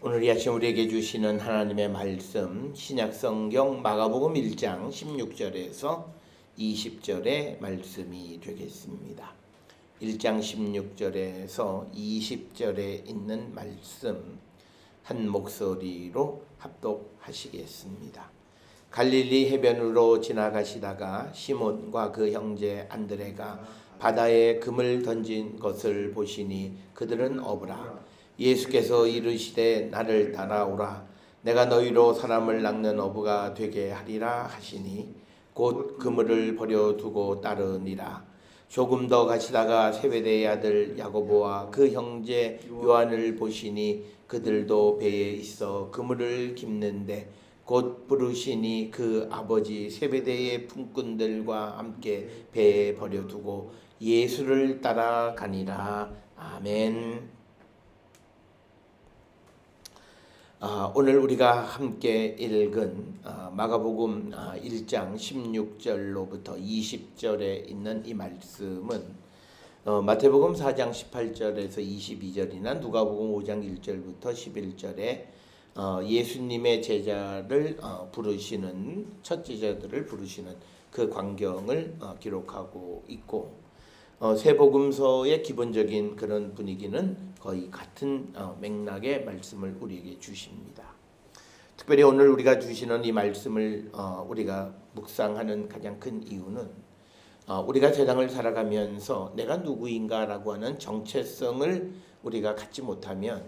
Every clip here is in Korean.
오늘 이 아침 우리에게 주시는 하나님의 말씀 신약성경 마가복음 1장 16절에서 20절의 말씀이 되겠습니다. 1장 16절에서 20절에 있는 말씀 한 목소리로 합독하시겠습니다. 갈릴리 해변으로 지나가시다가 시몬과 그 형제 안드레가 바다에 금을 던진 것을 보시니 그들은 어부라. 예수께서 이르시되 나를 따라오라. 내가 너희로 사람을 낚는 어부가 되게 하리라 하시니 곧 그물을 버려두고 따르니라. 조금 더 가시다가 세베대의 아들 야고보와 그 형제 요한을 보시니 그들도 배에 있어 그물을 깁는데 곧 부르시니 그 아버지 세베대의 품꾼들과 함께 배에 버려두고 예수를 따라가니라. 아멘. 오늘 우리가 함께 읽은 마가복음 1장 16절로부터 20절에 있는 이 말씀은 마태복음 4장 18절에서 22절이나 누가복음 5장 1절부터 11절에 예수님의 제자를 부르시는 첫 제자들을 부르시는 그 광경을 기록하고 있고 세 복음서의 기본적인 그런 분위기는 거의 같은 맥락의 말씀을 우리에게 주십니다. 특별히 오늘 우리가 주시는 이 말씀을 우리가 묵상하는 가장 큰 이유는 우리가 세상을 살아가면서 내가 누구인가라고 하는 정체성을 우리가 갖지 못하면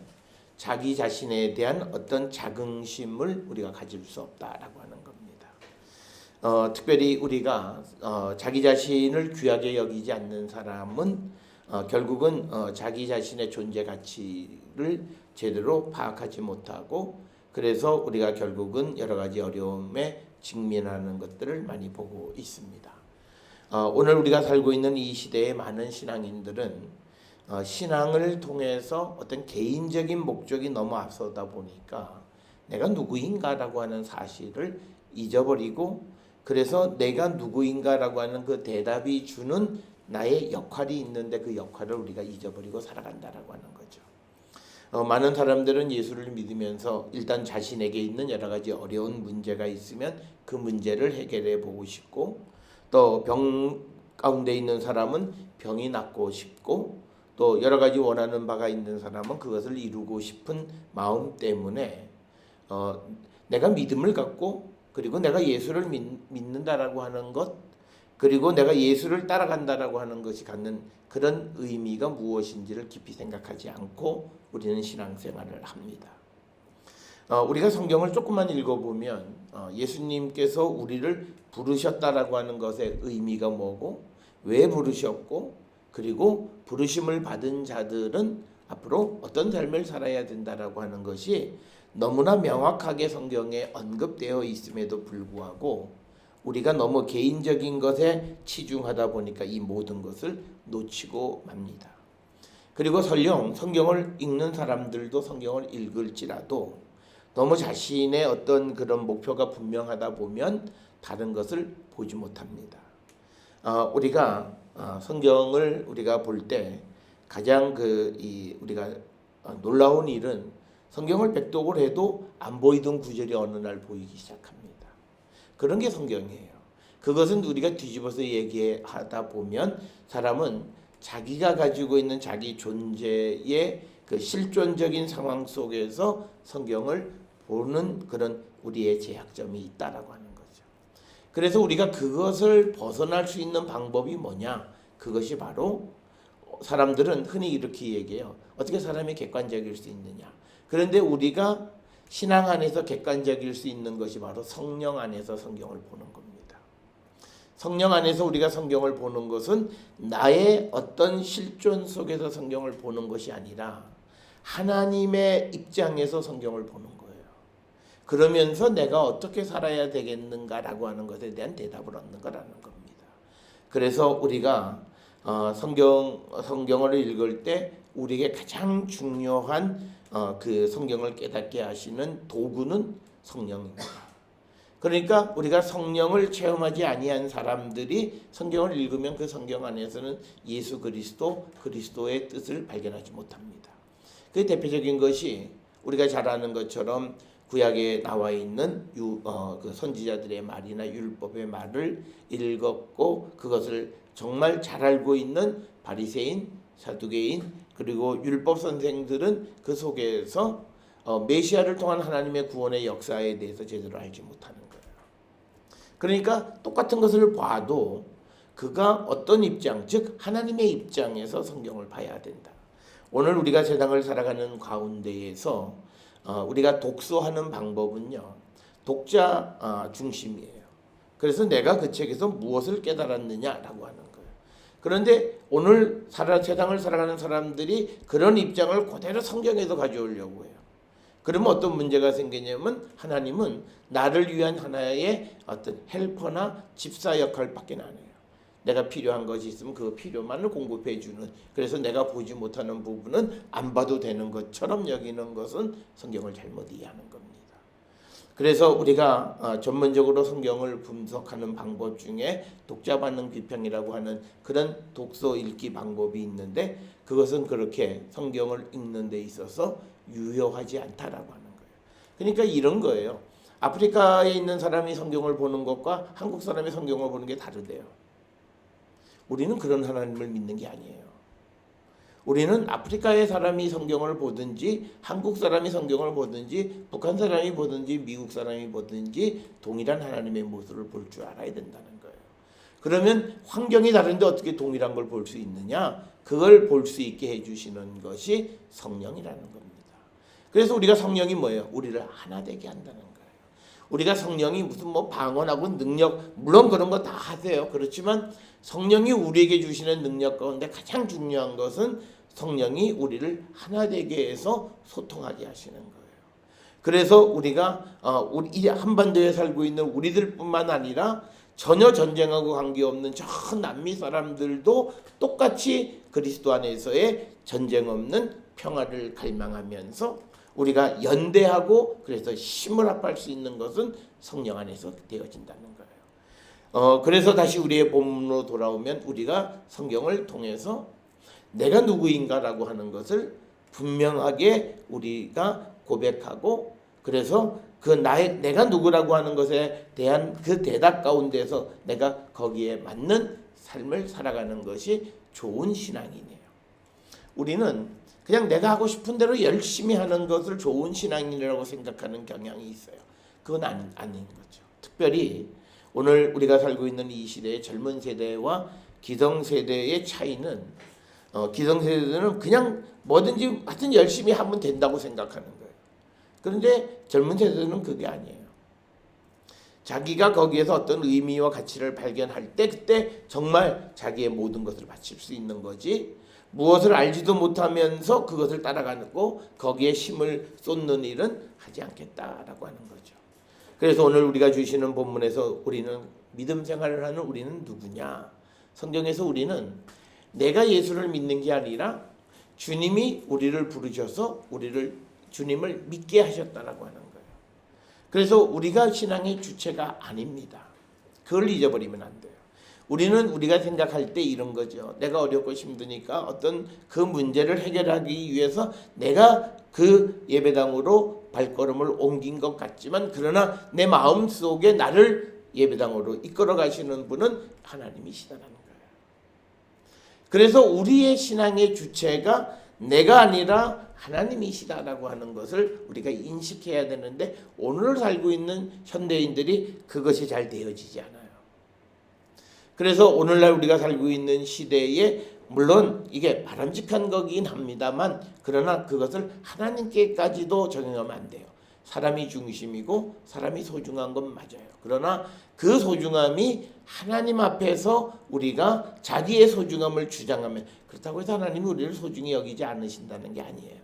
자기 자신에 대한 어떤 자긍심을 우리가 가질 수 없다라고 하는 겁니다. 특별히 우리가 자기 자신을 귀하게 여기지 않는 사람은 결국은 자기 자신의 존재 가치를 제대로 파악하지 못하고 그래서 우리가 결국은 여러 가지 어려움에 직면하는 것들을 많이 보고 있습니다. 오늘 우리가 살고 있는 이 시대의 많은 신앙인들은 신앙을 통해서 어떤 개인적인 목적이 너무 앞서다 보니까 내가 누구인가라고 하는 사실을 잊어버리고 그래서 내가 누구인가라고 하는 그 대답이 주는 나의 역할이 있는데 그 역할을 우리가 잊어버리고 살아간다라고 하는 거죠. 많은 사람들은 예수를 믿으면서 일단 자신에게 있는 여러 가지 어려운 문제가 있으면 그 문제를 해결해 보고 싶고 또 병 가운데 있는 사람은 병이 낫고 싶고 또 여러 가지 원하는 바가 있는 사람은 그것을 이루고 싶은 마음 때문에 내가 믿음을 갖고 그리고 내가 예수를 믿는다라고 하는 것 그리고 내가 예수를 따라간다라고 하는 것이 갖는 그런 의미가 무엇인지를 깊이 생각하지 않고 우리는 신앙생활을 합니다. 우리가 성경을 조금만 읽어보면 예수님께서 우리를 부르셨다라고 하는 것의 의미가 뭐고 왜 부르셨고 그리고 부르심을 받은 자들은 앞으로 어떤 삶을 살아야 된다라고 하는 것이 너무나 명확하게 성경에 언급되어 있음에도 불구하고 우리가 너무 개인적인 것에 치중하다 보니까 이 모든 것을 놓치고 맙니다. 그리고 설령 성경을 읽는 사람들도 성경을 읽을지라도 너무 자신의 어떤 그런 목표가 분명하다 보면 다른 것을 보지 못합니다. 우리가 성경을 우리가 볼 때 가장 우리가 놀라운 일은 성경을 백독을 해도 안 보이던 구절이 어느 날 보이기 시작합니다. 그런 게 성경이에요. 그것은 우리가 뒤집어서 얘기하다 보면 사람은 자기가 가지고 있는 자기 존재의 그 실존적인 상황 속에서 성경을 보는 그런 우리의 제약점이 있다라고 하는 거죠. 그래서 우리가 그것을 벗어날 수 있는 방법이 뭐냐? 그것이 바로 사람들은 흔히 이렇게 얘기해요. 어떻게 사람이 객관적일 수 있느냐? 그런데 우리가 신앙 안에서 객관적일 수 있는 것이 바로 성령 안에서 성경을 보는 겁니다. 성령 안에서 우리가 성경을 보는 것은 나의 어떤 실존 속에서 성경을 보는 것이 아니라 하나님의 입장에서 성경을 보는 거예요. 그러면서 내가 어떻게 살아야 되겠는가라고 하는 것에 대한 대답을 얻는 거라는 겁니다. 그래서 우리가 성경을 읽을 때 우리에게 가장 중요한 그 성경을 깨닫게 하시는 도구는 성령입니다. 그러니까 우리가 성령을 체험하지 아니한 사람들이 성경을 읽으면 그 성경 안에서는 예수 그리스도의 뜻을 발견하지 못합니다. 그 대표적인 것이 우리가 잘 아는 것처럼 구약에 나와 있는 그 선지자들의 말이나 율법의 말을 읽었고 그것을 정말 잘 알고 있는 바리새인, 사두개인 그리고 율법 선생들은 그 속에서 메시아를 통한 하나님의 구원의 역사에 대해서 제대로 알지 못하는 거예요. 그러니까 똑같은 것을 봐도 그가 어떤 입장, 즉 하나님의 입장에서 성경을 봐야 된다. 오늘 우리가 세상을 살아가는 가운데에서 우리가 독서하는 방법은요, 독자 중심이에요. 그래서 내가 그 책에서 무엇을 깨달았느냐라고 하는 거예요. 그런데 오늘 세상을 살아가는 사람들이 그런 입장을 그대로 성경에서 가져오려고 해요. 그러면 어떤 문제가 생기냐면 하나님은 나를 위한 하나의 어떤 헬퍼나 집사 역할밖에 안 해요. 내가 필요한 것이 있으면 그 필요만을 공급해 주는, 그래서 내가 보지 못하는 부분은 안 봐도 되는 것처럼 여기는 것은 성경을 잘못 이해하는 겁니다. 그래서 우리가 전문적으로 성경을 분석하는 방법 중에 독자반응 비평이라고 하는 그런 독서 읽기 방법이 있는데 그것은 그렇게 성경을 읽는 데 있어서 유효하지 않다라고 하는 거예요. 그러니까 이런 거예요. 아프리카에 있는 사람이 성경을 보는 것과 한국 사람이 성경을 보는 게 다르대요. 우리는 그런 하나님을 믿는 게 아니에요. 우리는 아프리카의 사람이 성경을 보든지 한국 사람이 성경을 보든지 북한 사람이 보든지 미국 사람이 보든지 동일한 하나님의 모습을 볼 줄 알아야 된다는 거예요. 그러면 환경이 다른데 어떻게 동일한 걸 볼 수 있느냐? 그걸 볼 수 있게 해주시는 것이 성령이라는 겁니다. 그래서 우리가 성령이 뭐예요? 우리를 하나 되게 한다는 거예요. 우리가 성령이 무슨 방언하고 능력, 물론 그런 거 다 하세요. 그렇지만 성령이 우리에게 주시는 능력 가운데 가장 중요한 것은 성령이 우리를 하나 되게 해서 소통하게 하시는 거예요. 그래서 우리가 우리 한반도에 살고 있는 우리들뿐만 아니라 전혀 전쟁하고 관계없는 저 남미 사람들도 똑같이 그리스도 안에서의 전쟁 없는 평화를 갈망하면서 우리가 연대하고 그래서 힘을 합할 수 있는 것은 성령 안에서 되어진다는 거예요. 그래서 다시 우리의 본문으로 돌아오면 우리가 성경을 통해서 내가 누구인가라고 하는 것을 분명하게 우리가 고백하고 그래서 내가 누구라고 하는 것에 대한 그 대답 가운데서 내가 거기에 맞는 삶을 살아가는 것이 좋은 신앙이네요. 우리는 그냥 내가 하고 싶은 대로 열심히 하는 것을 좋은 신앙이라고 생각하는 경향이 있어요. 그건 아닌 거죠. 특별히 오늘 우리가 살고 있는 이 시대의 젊은 세대와 기성세대의 차이는 기성세대는 그냥 뭐든지 하여튼 열심히 하면 된다고 생각하는 거예요. 그런데 젊은 세대는 그게 아니에요. 자기가 거기에서 어떤 의미와 가치를 발견할 때 그때 정말 자기의 모든 것을 바칠 수 있는 거지, 무엇을 알지도 못하면서 그것을 따라가고 거기에 힘을 쏟는 일은 하지 않겠다라고 하는 거죠. 그래서 오늘 우리가 주시는 본문에서 우리는 믿음 생활을 하는 우리는 누구냐? 성경에서 우리는 내가 예수를 믿는 게 아니라 주님이 우리를 부르셔서 주님을 믿게 하셨다라고 하는 거예요. 그래서 우리가 신앙의 주체가 아닙니다. 그걸 잊어버리면 안 돼요. 우리는 우리가 생각할 때 이런 거죠. 내가 어렵고 힘드니까 어떤 그 문제를 해결하기 위해서 내가 그 예배당으로 발걸음을 옮긴 것 같지만 그러나 내 마음속에 나를 예배당으로 이끌어 가시는 분은 하나님이시다라는 거예요. 그래서 우리의 신앙의 주체가 내가 아니라 하나님이시다라고 하는 것을 우리가 인식해야 되는데 오늘 살고 있는 현대인들이 그것이 잘 되어지지 않아요. 그래서 오늘날 우리가 살고 있는 시대에 물론 이게 바람직한 거긴 합니다만 그러나 그것을 하나님께까지도 적용하면 안 돼요. 사람이 중심이고 사람이 소중한 건 맞아요. 그러나 그 소중함이 하나님 앞에서 우리가 자기의 소중함을 주장하면, 그렇다고 해서 하나님이 우리를 소중히 여기지 않으신다는 게 아니에요.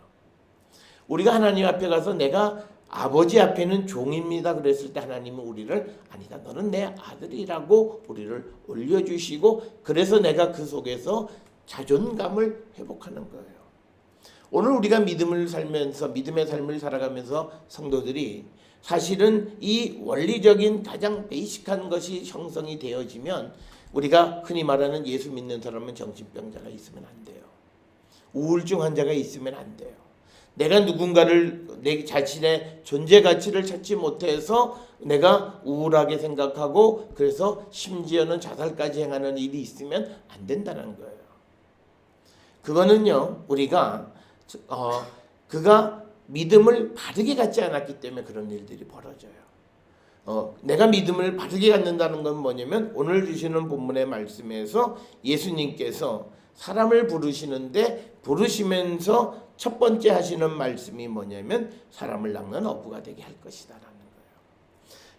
우리가 하나님 앞에 가서 내가 아버지 앞에는 종입니다 그랬을 때 하나님은 우리를 아니다, 너는 내 아들이라고 우리를 올려주시고 그래서 내가 그 속에서 자존감을 회복하는 거예요. 오늘 우리가 믿음을 살면서 믿음의 삶을 살아가면서 성도들이 사실은 이 원리적인 가장 베이직한 것이 형성이 되어지면 우리가 흔히 말하는 예수 믿는 사람은 정신병자가 있으면 안 돼요. 우울증 환자가 있으면 안 돼요. 내가 누군가를 내 자신의 존재 가치를 찾지 못해서 내가 우울하게 생각하고 그래서 심지어는 자살까지 행하는 일이 있으면 안 된다는 거예요. 그거는요 우리가 그가 믿음을 바르게 갖지 않았기 때문에 그런 일들이 벌어져요. 내가 믿음을 바르게 갖는다는 건 뭐냐면 오늘 주시는 본문의 말씀에서 예수님께서 사람을 부르시는데 부르시면서 첫 번째 하시는 말씀이 뭐냐면 사람을 낚는 어부가 되게 할 것이다라는 거예요.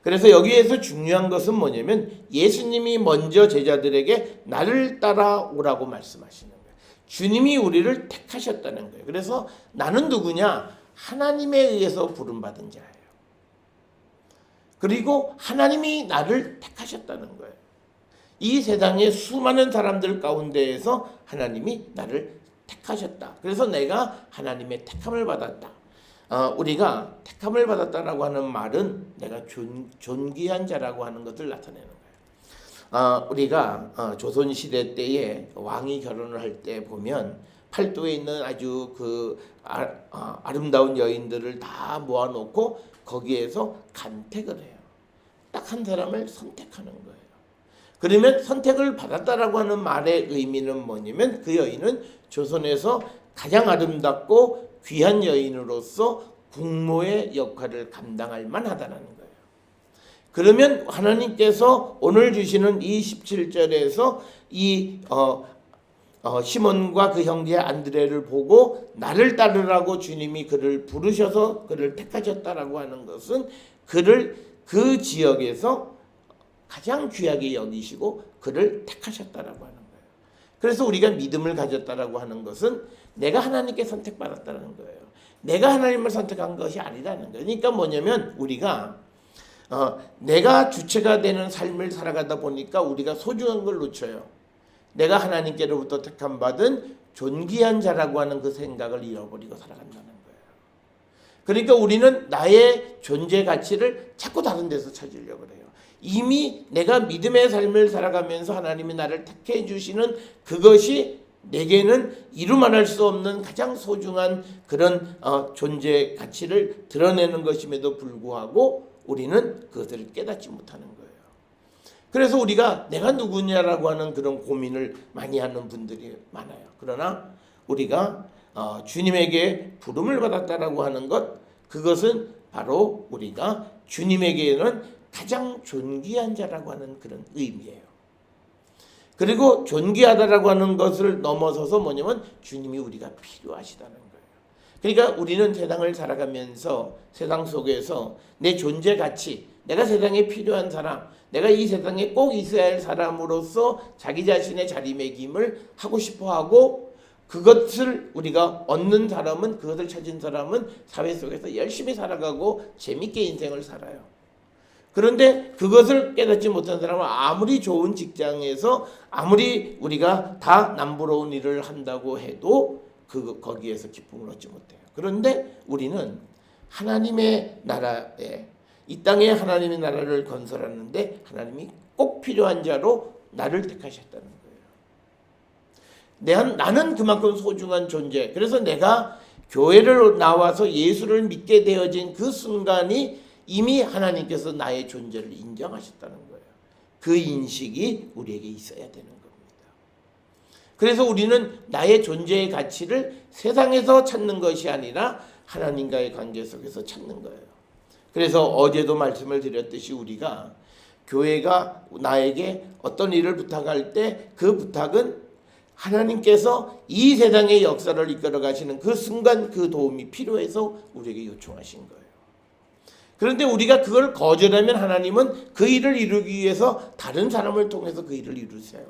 그래서 여기에서 중요한 것은 뭐냐면 예수님이 먼저 제자들에게 나를 따라오라고 말씀하시는 거예요. 주님이 우리를 택하셨다는 거예요. 그래서 나는 누구냐? 하나님에 의해서 부름받은 자예요. 그리고 하나님이 나를 택하셨다는 거예요. 이 세상의 수많은 사람들 가운데에서 하나님이 나를 택하셨다. 그래서 내가 하나님의 택함을 받았다. 우리가 택함을 받았다라고 하는 말은 내가 존귀한 자라고 하는 것을 나타내는 거예요. 우리가 조선시대 때에 왕이 결혼을 할 때 보면 팔도에 있는 아주 아름다운 여인들을 다 모아놓고 거기에서 간택을 해요. 딱 한 사람을 선택하는 거예요. 그러면 선택을 받았다라고 하는 말의 의미는 뭐냐면 그 여인은 조선에서 가장 아름답고 귀한 여인으로서 국모의 역할을 감당할 만하다는 거예요. 그러면 하나님께서 오늘 주시는 이 17절에서 이 시몬과 그 형제 안드레를 보고 나를 따르라고 주님이 그를 부르셔서 그를 택하셨다라고 하는 것은 그를 그 지역에서 가장 귀하게 여기시고 그를 택하셨다라고 하는 거예요. 그래서 우리가 믿음을 가졌다라고 하는 것은 내가 하나님께 선택받았다는 거예요. 내가 하나님을 선택한 것이 아니라는 거예요. 그러니까 뭐냐면 우리가 내가 주체가 되는 삶을 살아가다 보니까 우리가 소중한 걸 놓쳐요. 내가 하나님께로부터 택함 받은 존귀한 자라고 하는 그 생각을 잃어버리고 살아간다는 거예요. 그러니까 우리는 나의 존재 가치를 자꾸 다른 데서 찾으려고 해요. 이미 내가 믿음의 삶을 살아가면서 하나님이 나를 택해 주시는 그것이 내게는 이루 말할 수 없는 가장 소중한 그런 존재 가치를 드러내는 것임에도 불구하고 우리는 그것을 깨닫지 못하는 거예요. 그래서 우리가 내가 누구냐라고 하는 그런 고민을 많이 하는 분들이 많아요. 그러나 우리가 주님에게 부름을 받았다라고 하는 것, 그것은 바로 우리가 주님에게는 가장 존귀한 자라고 하는 그런 의미예요. 그리고 존귀하다라고 하는 것을 넘어서서 뭐냐면 주님이 우리가 필요하시다는 거예요. 그러니까 우리는 세상을 살아가면서 세상 속에서 내 존재 가치, 내가 세상에 필요한 사람, 내가 이 세상에 꼭 있어야 할 사람으로서 자기 자신의 자리매김을 하고 싶어하고 그것을 우리가 얻는 사람은, 그것을 찾은 사람은 사회 속에서 열심히 살아가고 재밌게 인생을 살아요. 그런데 그것을 깨닫지 못한 사람은 아무리 좋은 직장에서 아무리 우리가 다 남부러운 일을 한다고 해도 거기에서 기쁨을 얻지 못해요. 그런데 우리는 하나님의 나라에, 이 땅에 하나님의 나라를 건설하는데 하나님이 꼭 필요한 자로 나를 택하셨다는 거예요. 나는 그만큼 소중한 존재. 그래서 내가 교회를 나와서 예수를 믿게 되어진 그 순간이 이미 하나님께서 나의 존재를 인정하셨다는 거예요. 그 인식이 우리에게 있어야 되는 겁니다. 그래서 우리는 나의 존재의 가치를 세상에서 찾는 것이 아니라 하나님과의 관계 속에서 찾는 거예요. 그래서 어제도 말씀을 드렸듯이 우리가 교회가 나에게 어떤 일을 부탁할 때 그 부탁은 하나님께서 이 세상의 역사를 이끌어 가시는 그 순간 그 도움이 필요해서 우리에게 요청하신 거예요. 그런데 우리가 그걸 거절하면 하나님은 그 일을 이루기 위해서 다른 사람을 통해서 그 일을 이루세요.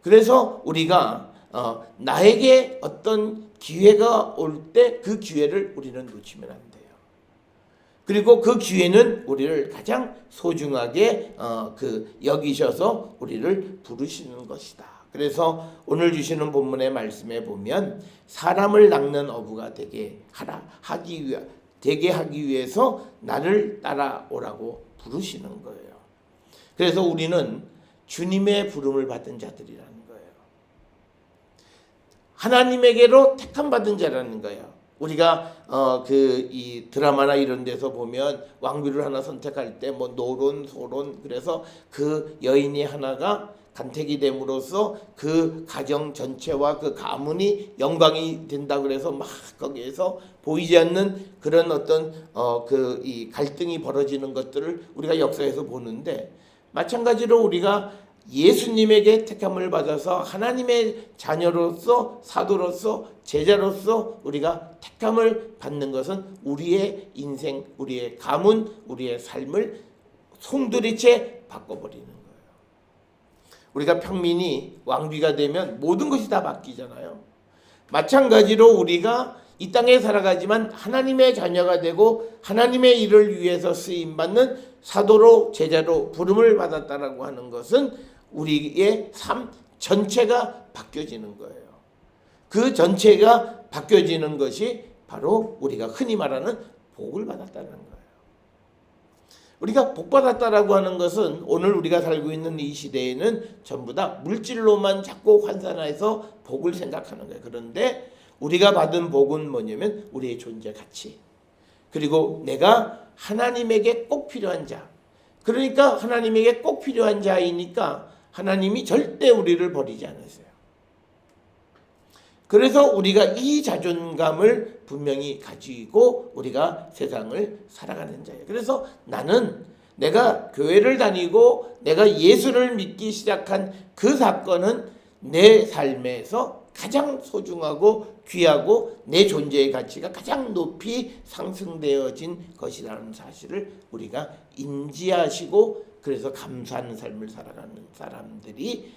그래서 우리가 나에게 어떤 기회가 올 때 그 기회를 우리는 놓치면 안 돼요. 그리고 그 기회는 우리를 가장 소중하게 여기셔서 우리를 부르시는 것이다. 그래서 오늘 주시는 본문의 말씀에 보면 사람을 낚는 어부가 되게 하기 위해서 나를 따라오라고 부르시는 거예요. 그래서 우리는 주님의 부름을 받은 자들이라는 거예요. 하나님에게로 택함 받은 자라는 거예요. 우리가 이 드라마나 이런 데서 보면 왕비를 하나 선택할 때 뭐 노론 소론, 그래서 그 여인이 하나가 간택이 됨으로써 그 가정 전체와 그 가문이 영광이 된다, 그래서 막 거기에서 보이지 않는 그런 어떤 이 갈등이 벌어지는 것들을 우리가 역사에서 보는데, 마찬가지로 우리가 예수님에게 택함을 받아서 하나님의 자녀로서, 사도로서, 제자로서 우리가 택함을 받는 것은 우리의 인생, 우리의 가문, 우리의 삶을 송두리째 바꿔버리는 거예요. 우리가 평민이 왕비가 되면 모든 것이 다 바뀌잖아요. 마찬가지로 우리가 이 땅에 살아가지만 하나님의 자녀가 되고 하나님의 일을 위해서 쓰임받는 사도로, 제자로 부름을 받았다라고 하는 것은 우리의 삶 전체가 바뀌어지는 거예요. 그 전체가 바뀌어지는 것이 바로 우리가 흔히 말하는 복을 받았다는 거예요. 우리가 복 받았다라고 하는 것은 오늘 우리가 살고 있는 이 시대에는 전부 다 물질로만 자꾸 환산해서 복을 생각하는 거예요. 그런데 우리가 받은 복은 뭐냐면 우리의 존재 가치, 그리고 내가 하나님에게 꼭 필요한 자, 그러니까 하나님에게 꼭 필요한 자이니까 하나님이 절대 우리를 버리지 않으세요. 그래서 우리가 이 자존감을 분명히 가지고 우리가 세상을 살아가는 자예요. 그래서 나는 내가 교회를 다니고 내가 예수를 믿기 시작한 그 사건은 내 삶에서 가장 소중하고 귀하고 내 존재의 가치가 가장 높이 상승되어진 것이라는 사실을 우리가 인지하시고, 그래서 감사하는 삶을 살아가는 사람들이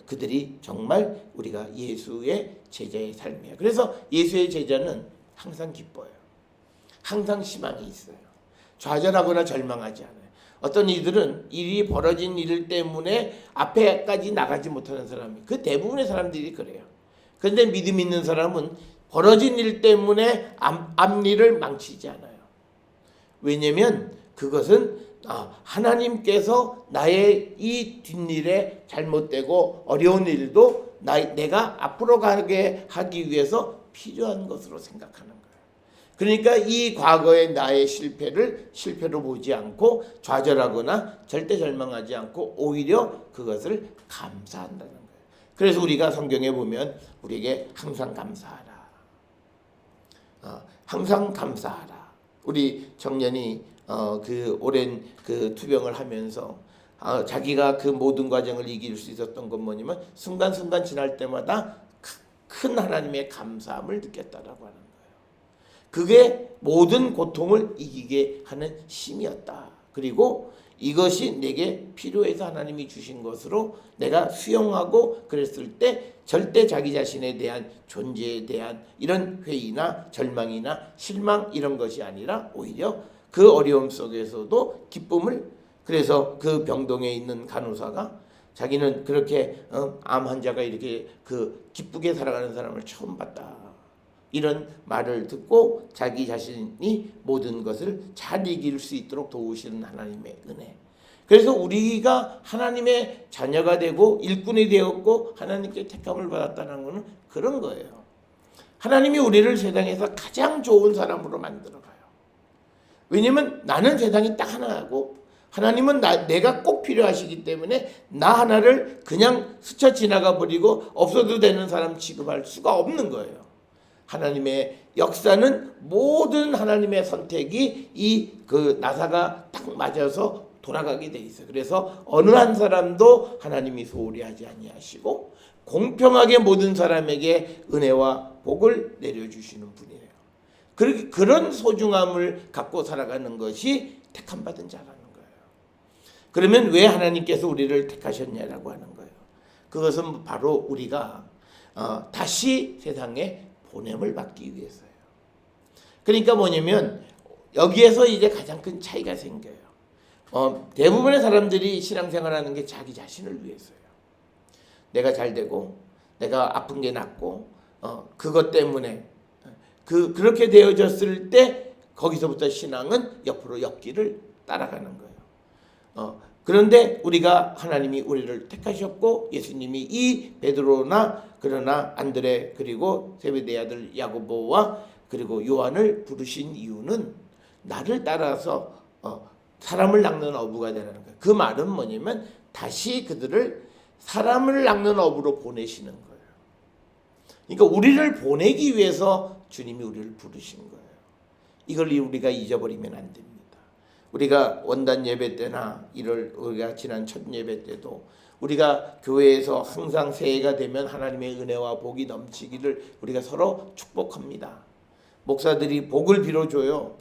그들이 정말 우리가 예수의 제자의 삶이에요. 그래서 예수의 제자는 항상 기뻐요. 항상 희망이 있어요. 좌절하거나 절망하지 않아요. 어떤 이들은 일이 벌어진 일 때문에 앞에까지 나가지 못하는 사람이, 그 대부분의 사람들이 그래요. 그런데 믿음 있는 사람은 벌어진 일 때문에 앞일을 망치지 않아요. 왜냐하면 그것은 하나님께서 나의 이 뒷일에 잘못되고 어려운 일도 내가 앞으로 가게 하기 위해서 필요한 것으로 생각하는 거예요. 그러니까 이 과거의 나의 실패를 실패로 보지 않고 좌절하거나 절대 절망하지 않고 오히려 그것을 감사한다는 거예요. 그래서 우리가 성경에 보면 우리에게 항상 감사하라, 항상 감사하라. 우리 청년이 그 오랜 그 투병을 하면서 자기가 그 모든 과정을 이길 수 있었던 건 뭐냐면 순간순간 지날 때마다 큰 하나님의 감사함을 느꼈다라고 하는 거예요. 그게 모든 고통을 이기게 하는 힘이었다. 그리고 이것이 내게 필요해서 하나님이 주신 것으로 내가 수용하고 그랬을 때 절대 자기 자신에 대한 존재에 대한 이런 회의나 절망이나 실망 이런 것이 아니라 오히려 그 어려움 속에서도 기쁨을, 그래서 그 병동에 있는 간호사가 자기는 그렇게 암 환자가 이렇게 그 기쁘게 살아가는 사람을 처음 봤다, 이런 말을 듣고 자기 자신이 모든 것을 잘 이길 수 있도록 도우시는 하나님의 은혜. 그래서 우리가 하나님의 자녀가 되고 일꾼이 되었고 하나님께 택함을 받았다는 것은 그런 거예요. 하나님이 우리를 세상에서 가장 좋은 사람으로 만들어가요. 왜냐면 나는 세상이 딱 하나고 하나님은 내가 꼭 필요하시기 때문에 나 하나를 그냥 스쳐 지나가 버리고 없어도 되는 사람 취급할 수가 없는 거예요. 하나님의 역사는 모든 하나님의 선택이 그 나사가 딱 맞아서 돌아가게 돼 있어요. 그래서 어느 한 사람도 하나님이 소홀히 하지 아니하시고 공평하게 모든 사람에게 은혜와 복을 내려주시는 분이에요. 그런 소중함을 갖고 살아가는 것이 택함 받은 자라는 거예요. 그러면 왜 하나님께서 우리를 택하셨냐라고 하는 거예요. 그것은 바로 우리가 다시 세상에 보냄을 받기 위해서예요. 그러니까 뭐냐면 여기에서 이제 가장 큰 차이가 생겨요. 대부분의 사람들이 신앙생활하는 게 자기 자신을 위해서예요. 내가 잘 되고 내가 아픈 게 낫고 그것 때문에 그렇게 되어졌을 때 거기서부터 신앙은 옆으로 옆길을 따라가는 거예요. 그런데 우리가 하나님이 우리를 택하셨고 예수님이 이 베드로나 그러나 안드레 그리고 세베대의 아들 야고보와 그리고 요한을 부르신 이유는 나를 따라서 사람을 낚는 어부가 되라는 거예요. 그 말은 뭐냐면 다시 그들을 사람을 낚는 어부로 보내시는 거예요. 그러니까 우리를 보내기 위해서 주님이 우리를 부르신 거예요. 이걸 우리가 잊어버리면 안 됩니다. 우리가 원단 예배 때나 우리가 지난 첫 예배 때도 우리가 교회에서 항상 새해가 되면 하나님의 은혜와 복이 넘치기를 우리가 서로 축복합니다. 목사들이 복을 빌어줘요.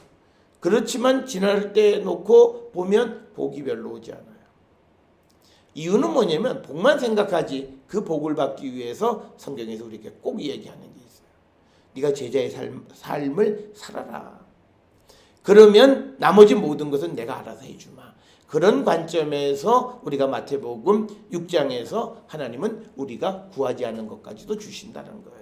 그렇지만 지날 때 놓고 보면 복이 별로 오지 않아요. 이유는 뭐냐면 복만 생각하지 그 복을 받기 위해서 성경에서 우리에게 꼭 얘기하는 게 있어요. 네가 제자의 삶을 살아라. 그러면 나머지 모든 것은 내가 알아서 해주마. 그런 관점에서 우리가 마태복음 6장에서 하나님은 우리가 구하지 않는 것까지도 주신다는 거예요.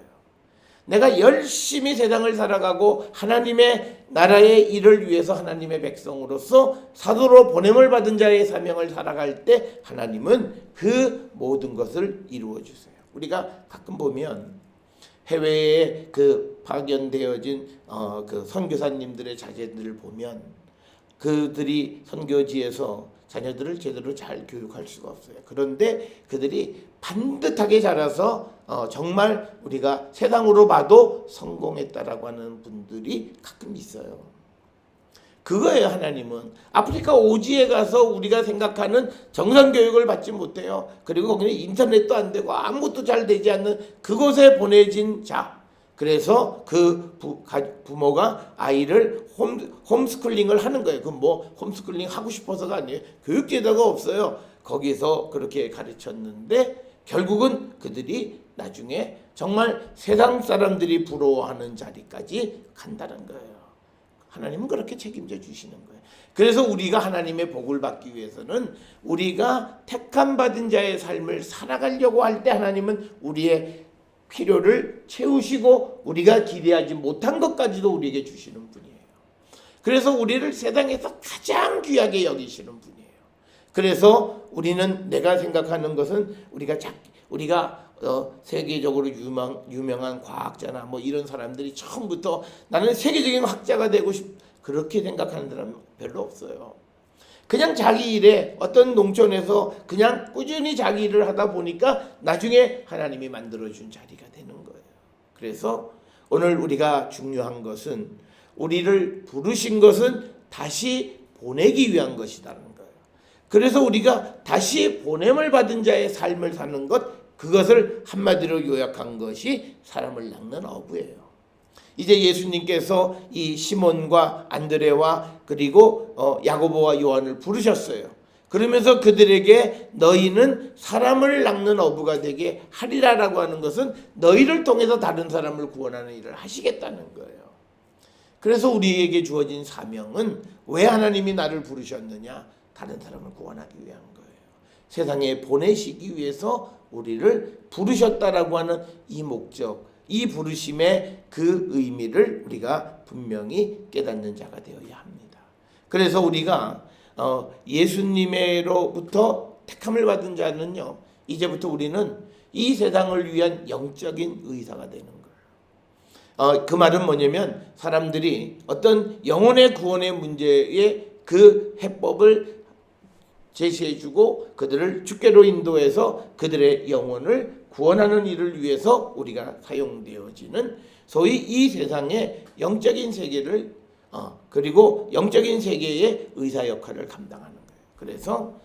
내가 열심히 세상을 살아가고 하나님의 나라의 일을 위해서 하나님의 백성으로서 사도로 보냄을 받은 자의 사명을 살아갈 때 하나님은 그 모든 것을 이루어 주세요. 우리가 가끔 보면 해외에 그 파견되어진 그 선교사님들의 자제들을 보면 그들이 선교지에서 자녀들을 제대로 잘 교육할 수가 없어요. 그런데 그들이 반듯하게 자라서 정말 우리가 세상으로 봐도 성공했다라고 하는 분들이 가끔 있어요. 그거예요. 하나님은 아프리카 오지에 가서 우리가 생각하는 정상교육을 받지 못해요. 그리고 거기는 인터넷도 안 되고 아무것도 잘 되지 않는 그곳에 보내진 자, 그래서 그 부모가 아이를 홈스쿨링을 하는 거예요. 그 뭐 홈스쿨링 하고 싶어서가 아니에요. 교육 제도가 없어요. 거기서 그렇게 가르쳤는데 결국은 그들이 나중에 정말 세상 사람들이 부러워하는 자리까지 간다는 거예요. 하나님은 그렇게 책임져 주시는 거예요. 그래서 우리가 하나님의 복을 받기 위해서는 우리가 택함 받은 자의 삶을 살아가려고 할 때 하나님은 우리의 필요를 채우시고 우리가 기대하지 못한 것까지도 우리에게 주시는 분이에요. 그래서 우리를 세상에서 가장 귀하게 여기시는 분이에요. 그래서 우리는 내가 생각하는 것은 우리가 세계적으로 유명한 과학자나 뭐 이런 사람들이 처음부터 나는 세계적인 학자가 되고 그렇게 생각하는 사람은 별로 없어요. 그냥 자기 일에 어떤 농촌에서 그냥 꾸준히 자기 일을 하다 보니까 나중에 하나님이 만들어준 자리가 되는 거예요. 그래서 오늘 우리가 중요한 것은 우리를 부르신 것은 다시 보내기 위한 것이라는 거예요. 그래서 우리가 다시 보냄을 받은 자의 삶을 사는 것, 그것을 한마디로 요약한 것이 사람을 낚는 어부예요. 이제 예수님께서 이 시몬과 안드레와 그리고 야고보와 요한을 부르셨어요. 그러면서 그들에게 너희는 사람을 낚는 어부가 되게 하리라라고 하는 것은 너희를 통해서 다른 사람을 구원하는 일을 하시겠다는 거예요. 그래서 우리에게 주어진 사명은 왜 하나님이 나를 부르셨느냐? 다른 사람을 구원하기 위한 거예요. 세상에 보내시기 위해서 우리를 부르셨다라고 하는 이 목적, 이 부르심의 그 의미를 우리가 분명히 깨닫는 자가 되어야 합니다. 그래서 우리가 예수님으로부터 택함을 받은 자는요, 이제부터 우리는 이 세상을 위한 영적인 의사가 되는 거예요. 그 말은 뭐냐면 사람들이 어떤 영혼의 구원의 문제에 그 해법을 제시해주고 그들을 주께로 인도해서 그들의 영혼을 구원하는 일을 위해서 우리가 사용되어지는 소위 이 세상의 영적인 세계를 그리고 영적인 세계의 의사 역할을 감당하는 거예요. 그래서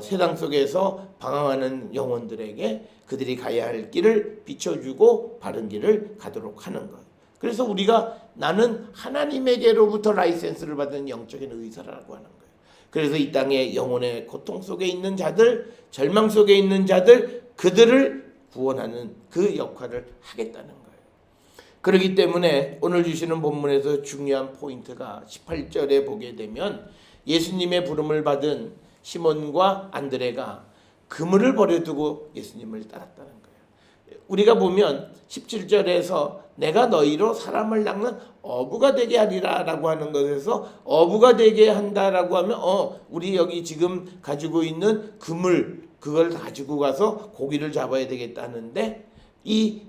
세상 속에서 방황하는 영혼들에게 그들이 가야 할 길을 비춰주고 바른 길을 가도록 하는 것. 그래서 우리가 나는 하나님에게로부터 라이센스를 받은 영적인 의사라고 하는 거예요. 그래서 이 땅에 영혼의 고통 속에 있는 자들, 절망 속에 있는 자들, 그들을 구원하는 그 역할을 하겠다는 거예요. 그렇기 때문에 오늘 주시는 본문에서 중요한 포인트가 18절에 보게 되면 예수님의 부름을 받은 시몬과 안드레가 그물을 버려두고 예수님을 따랐다는 거예요. 우리가 보면 17절에서 내가 너희로 사람을 낚는 어부가 되게 하리라 라고 하는 것에서 어부가 되게 한다라고 하면 우리 여기 지금 가지고 있는 그물 그걸 가지고 가서 고기를 잡아야 되겠다는데 이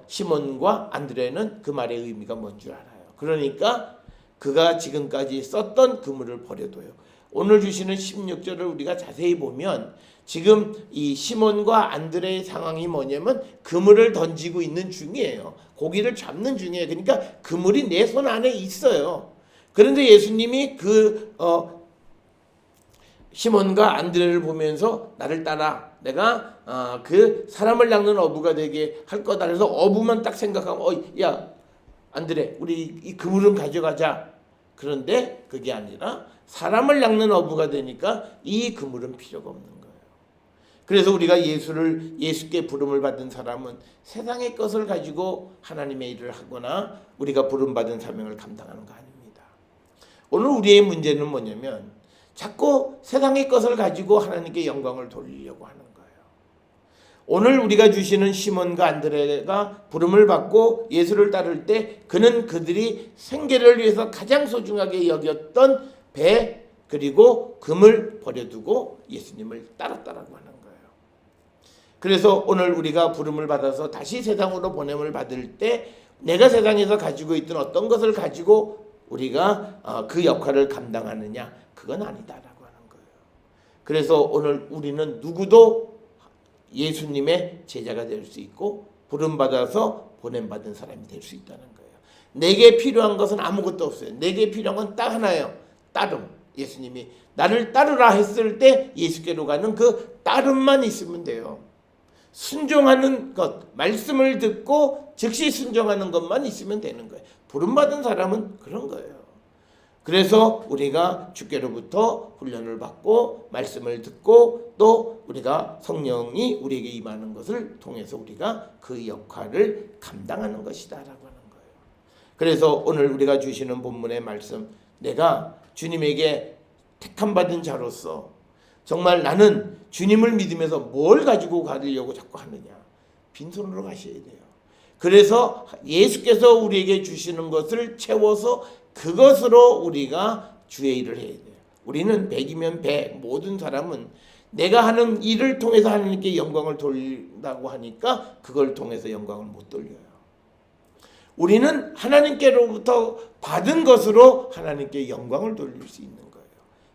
시몬과 안드레는 그 말의 의미가 뭔 줄 알아요. 그러니까 그가 지금까지 썼던 그물을 버려둬요. 오늘 주시는 16절을 우리가 자세히 보면 지금 이 시몬과 안드레의 상황이 뭐냐면 그물을 던지고 있는 중이에요. 고기를 잡는 중이에요. 그러니까 그물이 내 손 안에 있어요. 그런데 예수님이 시몬과 안드레를 보면서 나를 따라 내가 그 사람을 낚는 어부가 되게 할 거다. 그래서 어부만 딱 생각하면 야 안드레 우리 이 그물은 가져가자. 그런데 그게 아니라 사람을 낚는 어부가 되니까 이 그물은 필요가 없는 거예요. 그래서 우리가 예수께 부름을 받은 사람은 세상의 것을 가지고 하나님의 일을 하거나 우리가 부름받은 사명을 감당하는 거 아닙니다. 오늘 우리의 문제는 뭐냐면 자꾸 세상의 것을 가지고 하나님께 영광을 돌리려고 하는 거예요. 오늘 우리가 주시는 시몬과 안드레가 부름을 받고 예수를 따를 때 그는 그들이 생계를 위해서 가장 소중하게 여겼던 배 그리고 금을 버려두고 예수님을 따랐다라고 하는 거예요. 그래서 오늘 우리가 부름을 받아서 다시 세상으로 보냄을 받을 때 내가 세상에서 가지고 있던 어떤 것을 가지고 우리가 그 역할을 감당하느냐 그건 아니다라고 하는 거예요. 그래서 오늘 우리는 누구도 예수님의 제자가 될 수 있고 부름받아서 보냄받은 사람이 될 수 있다는 거예요. 내게 필요한 것은 아무것도 없어요. 내게 필요한 건 딱 하나예요. 따름. 예수님이 나를 따르라 했을 때 예수께로 가는 그 따름만 있으면 돼요. 순종하는 것, 말씀을 듣고 즉시 순종하는 것만 있으면 되는 거예요. 부름받은 사람은 그런 거예요. 그래서 우리가 주께로부터 훈련을 받고 말씀을 듣고 또 우리가 성령이 우리에게 임하는 것을 통해서 우리가 그 역할을 감당하는 것이다라고 하는 거예요. 그래서 오늘 우리가 주시는 본문의 말씀, 내가 주님에게 택함받은 자로서 정말 나는 주님을 믿으면서 뭘 가지고 가려고 자꾸 하느냐. 빈손으로 가셔야 돼요. 그래서 예수께서 우리에게 주시는 것을 채워서 그것으로 우리가 주의 일을 해야 돼요. 우리는 100이면 100, 모든 사람은 내가 하는 일을 통해서 하나님께 영광을 돌린다고 하니까 그걸 통해서 영광을 못 돌려요. 우리는 하나님께로부터 받은 것으로 하나님께 영광을 돌릴 수 있는 거예요.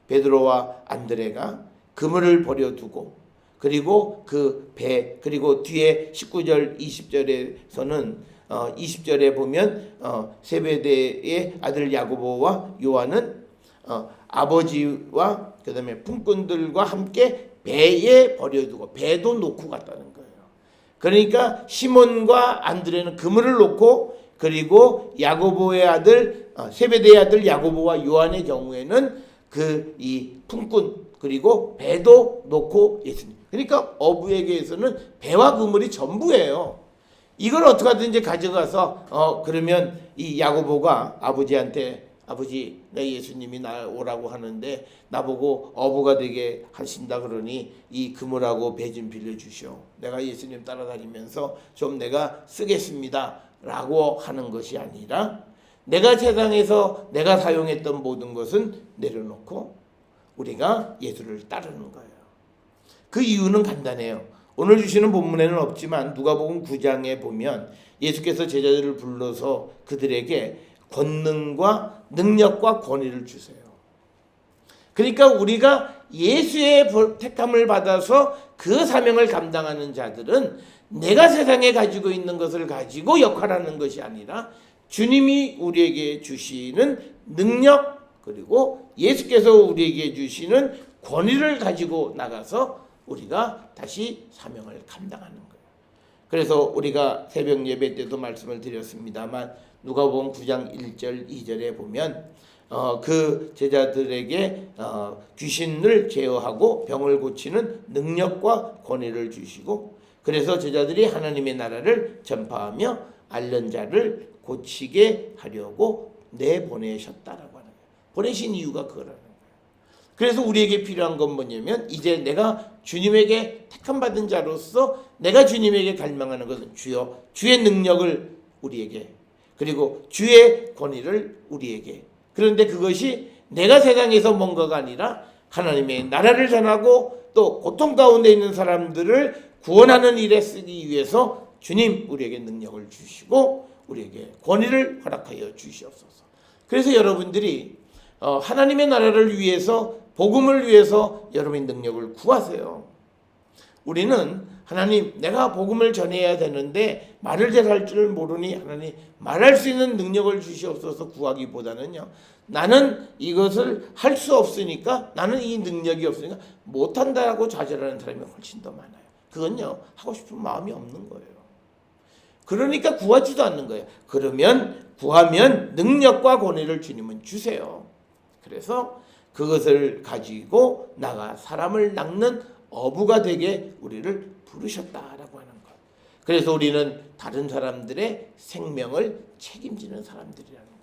베드로와 안드레가 그물을 버려두고 그리고 그 배 그리고 뒤에 19절 20절에서는 20절에 보면 세베대의 아들 야고보와 요한은 아버지와 그다음에 품꾼들과 함께 배에 버려두고 배도 놓고 갔다는 거예요. 그러니까 시몬과 안드레는 그물을 놓고 그리고 야고보의 아들 세베대의 아들 야고보와 요한의 경우에는 그 이 품꾼 그리고 배도 놓고 예수님. 그러니까 어부에게서는 배와 그물이 전부예요. 이걸 어떻게 하든지 가져가서 그러면 이 야고보가 아버지한테 아버지 내 예수님이 나 오라고 하는데 나보고 어부가 되게 하신다 그러니 이 그물하고 배 좀 빌려주시오. 내가 예수님 따라다니면서 좀 내가 쓰겠습니다 라고 하는 것이 아니라 내가 세상에서 내가 사용했던 모든 것은 내려놓고 우리가 예수를 따르는 거예요. 그 이유는 간단해요. 오늘 주시는 본문에는 없지만 누가복음 9장에 보면 예수께서 제자들을 불러서 그들에게 권능과 능력과 권위를 주세요. 그러니까 우리가 예수의 택함을 받아서 그 사명을 감당하는 자들은 내가 세상에 가지고 있는 것을 가지고 역할하는 것이 아니라 주님이 우리에게 주시는 능력 그리고 예수께서 우리에게 주시는 권위를 가지고 나가서 우리가 다시 사명을 감당하는 거예요. 그래서 우리가 새벽 예배 때도 말씀을 드렸습니다만 누가복음 9장 1절 2절에 보면 그 제자들에게 귀신을 제어하고 병을 고치는 능력과 권위를 주시고 그래서 제자들이 하나님의 나라를 전파하며 앓는 자를 고치게 하려고 내보내셨다라고 하는 거예요. 보내신 이유가 그거라는 거예요. 그래서 우리에게 필요한 건 뭐냐면 이제 내가 주님에게 택함 받은 자로서 내가 주님에게 갈망하는 것은 주여 주의 능력을 우리에게 그리고 주의 권위를 우리에게 그런데 그것이 내가 세상에서 뭔가가 아니라 하나님의 나라를 전하고 또 고통 가운데 있는 사람들을 구원하는 일에 쓰기 위해서 주님 우리에게 능력을 주시고 우리에게 권위를 허락하여 주시옵소서. 그래서 여러분들이 하나님의 나라를 위해서 복음을 위해서 여러분의 능력을 구하세요. 우리는 하나님 내가 복음을 전해야 되는데 말을 잘 할 줄 모르니 하나님 말할 수 있는 능력을 주시옵소서 구하기보다는요. 나는 이것을 할 수 없으니까 나는 이 능력이 없으니까 못한다고 좌절하는 사람이 훨씬 더 많아요. 그건요 하고 싶은 마음이 없는 거예요. 그러니까 구하지도 않는 거예요. 그러면 구하면 능력과 권위를 주님은 주세요. 그래서 그것을 가지고 나가 사람을 낚는 어부가 되게 우리를 부르셨다라고 하는 것. 그래서 우리는 다른 사람들의 생명을 책임지는 사람들이라는 거예요.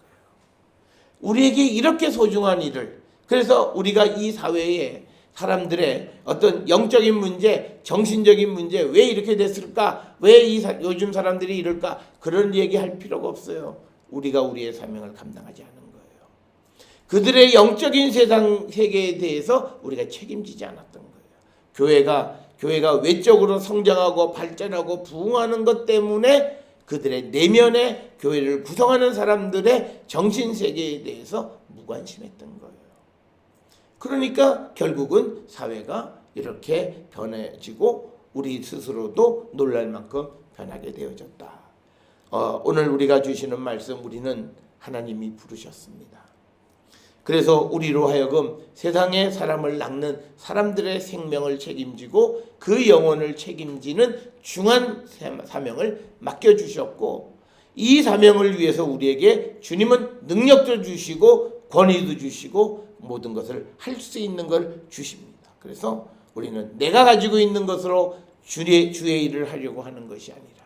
우리에게 이렇게 소중한 일을 그래서 우리가 이 사회에 사람들의 어떤 영적인 문제, 정신적인 문제 왜 이렇게 됐을까? 왜 요즘 사람들이 이럴까? 그런 얘기할 필요가 없어요. 우리가 우리의 사명을 감당하지 않은 거예요. 그들의 영적인 세계에 대해서 우리가 책임지지 않았던 거예요. 교회가 외적으로 성장하고 발전하고 부흥하는 것 때문에 그들의 내면의 교회를 구성하는 사람들의 정신세계에 대해서 무관심했던 거예요. 그러니까 결국은 사회가 이렇게 변해지고 우리 스스로도 놀랄 만큼 변하게 되어졌다. 오늘 우리가 주시는 말씀 우리는 하나님이 부르셨습니다. 그래서 우리로 하여금 세상의 사람을 낚는 사람들의 생명을 책임지고 그 영혼을 책임지는 중한 사명을 맡겨주셨고 이 사명을 위해서 우리에게 주님은 능력도 주시고 권위도 주시고 모든 것을 할 수 있는 걸 주십니다. 그래서 우리는 내가 가지고 있는 것으로 주의 일을 하려고 하는 것이 아니라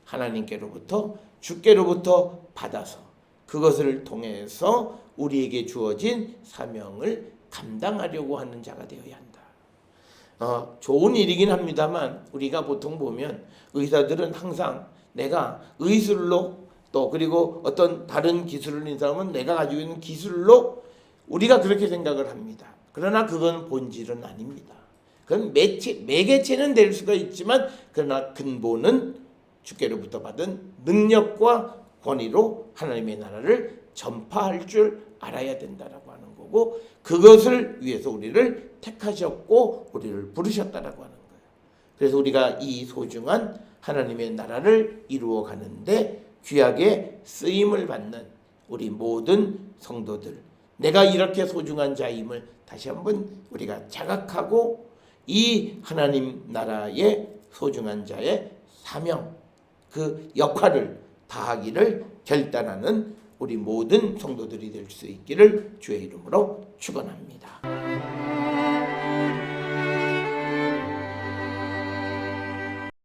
하나님께로부터 주께로부터 받아서 그것을 통해서 우리에게 주어진 사명을 감당하려고 하는 자가 되어야 한다. 좋은 일이긴 합니다만 우리가 보통 보면 의사들은 항상 내가 의술로 또 그리고 어떤 다른 기술을 있는 사람은 내가 가지고 있는 기술로 우리가 그렇게 생각을 합니다. 그러나 그건 본질은 아닙니다. 그건 매개체는 될 수가 있지만 그러나 근본은 주께로부터 받은 능력과 권위로 하나님의 나라를 전파할 줄 알아야 된다라고 하는 거고 그것을 위해서 우리를 택하셨고 우리를 부르셨다라고 하는 거예요. 그래서 우리가 이 소중한 하나님의 나라를 이루어 가는데 귀하게 쓰임을 받는 우리 모든 성도들 내가 이렇게 소중한 자임을 다시 한번 우리가 자각하고 이 하나님 나라의 소중한 자의 사명 그 역할을 다하기를 결단하는 우리 모든 성도들이 될 수 있기를 주의 이름으로 축원합니다.